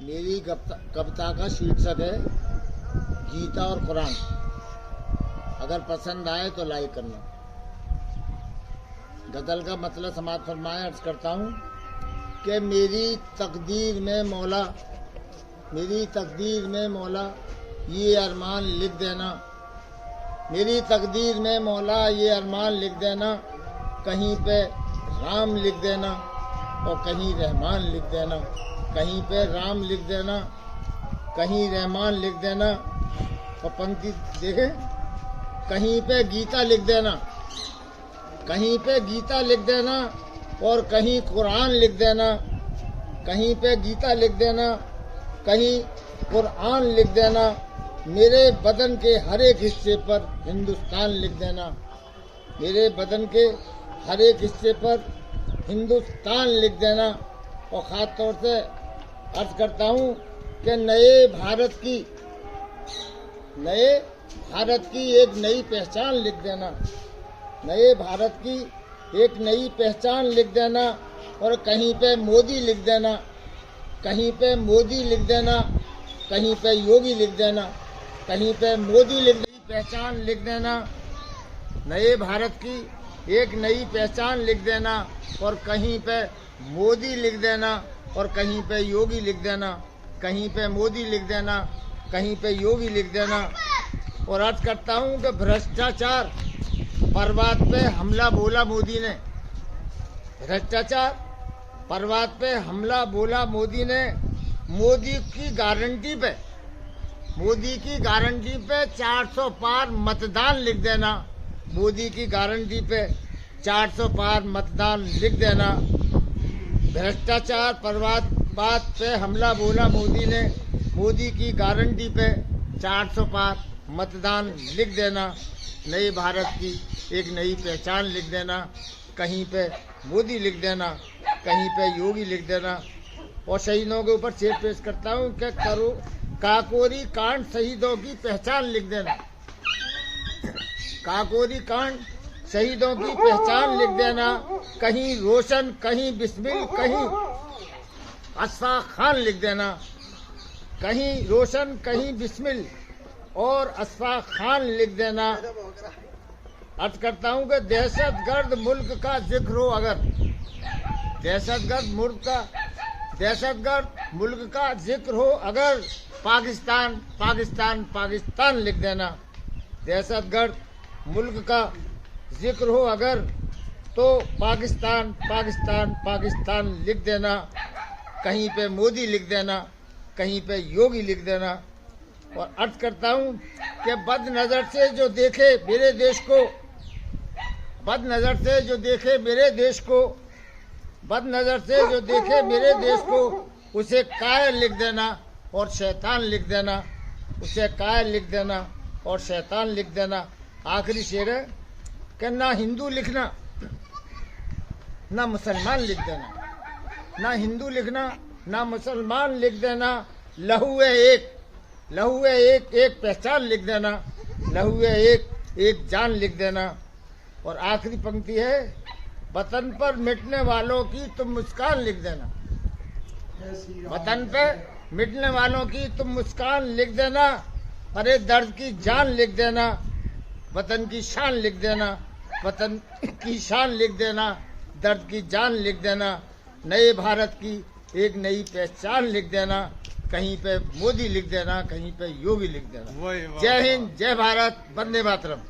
मेरी कविता का शीर्षक है गीता और कुरान। अगर पसंद आए तो लाइक करना। गजल का मतलब समाज फरमाए। अर्ज करता हूँ कि मेरी तकदीर में मौला ये अरमान लिख देना। मेरी तकदीर में मौला ये अरमान लिख देना। कहीं पे राम लिख देना और कहीं रहमान लिख देना। कहीं पे राम लिख देना, कहीं रहमान लिख देना। और पंक्ति देखे, कहीं पे गीता लिख देना, कहीं पे गीता लिख देना और कहीं कुरान लिख देना। कहीं पे गीता लिख देना, कहीं कुरान लिख देना। मेरे बदन के हर एक हिस्से पर हिंदुस्तान लिख देना। मेरे बदन के हर एक हिस्से पर हिंदुस्तान लिख देना। और ख़ास तौर से अर्ज करता हूँ कि नए भारत की एक नई पहचान लिख देना। नए भारत की एक नई पहचान लिख देना। और कहीं पे मोदी लिख देना, कहीं पे मोदी लिख देना, कहीं पे योगी लिख देना, कहीं पे मोदी लिख देना। पहचान लिख देना, नए भारत की एक नई पहचान लिख देना। और कहीं पे मोदी लिख देना और कहीं पे योगी लिख देना। कहीं पे मोदी लिख देना, कहीं पे योगी लिख देना। और अर्ज करता हूँ कि भ्रष्टाचार पर्वत पे हमला बोला मोदी ने। भ्रष्टाचार पर्वत पे हमला बोला मोदी ने। मोदी की गारंटी पे 400 पार मतदान लिख देना। मोदी की गारंटी पे 400 पार मतदान लिख देना। भ्रष्टाचार पर्वत पे हमला बोला मोदी ने। मोदी की गारंटी पे 400 पार मतदान लिख देना। नए भारत की एक नई पहचान लिख देना। कहीं पे मोदी लिख देना, कहीं पे योगी लिख देना। और शहीदों के ऊपर शेर पेश करता हूँ कि करो काकोरी कांड शहीदों की पहचान लिख देना। काकोरी कांड शहीदों की पहचान लिख देना। कहीं रोशन, कहीं बिस्मिल, कहीं अशफाक खान लिख देना। कहीं रोशन, कहीं बिस्मिल और अशफाक खान लिख देना। अर्ज करता हूँ कि दहशतगर्द मुल्क का जिक्र हो अगर, दहशतगर्द मुल्क का जिक्र हो अगर, पाकिस्तान पाकिस्तान पाकिस्तान लिख देना। दहशतगर्द मुल्क का जिक्र हो अगर तो पाकिस्तान पाकिस्तान पाकिस्तान लिख देना। कहीं पे मोदी लिख देना, कहीं पे योगी लिख देना। और अर्ज करता हूँ कि बदनजर से जो देखे मेरे देश को, बदनजर से जो देखे मेरे देश को, बदनजर से जो देखे मेरे देश को, उसे कायर लिख देना और शैतान लिख देना। उसे कायर लिख देना और शैतान लिख देना। आखिरी शेर है कि ना हिंदू लिखना, ना मुसलमान लिख देना। ना हिंदू लिखना, ना मुसलमान लिख देना। लहू है एक एक पहचान लिख देना। लहू है एक जान लिख देना। और आखिरी पंक्ति है, वतन पर मिटने वालों की तुम मुस्कान लिख देना। वतन पे मिटने वालों की तुम मुस्कान लिख देना। अरे दर्द की जान लिख देना। वतन की शान लिख देना, वतन की शान लिख देना। दर्द की जान लिख देना। नए भारत की एक नई पहचान लिख देना। कहीं पे मोदी लिख देना, कहीं पे योगी लिख देना। जय हिंद, जय भारत, वंदे मातरम।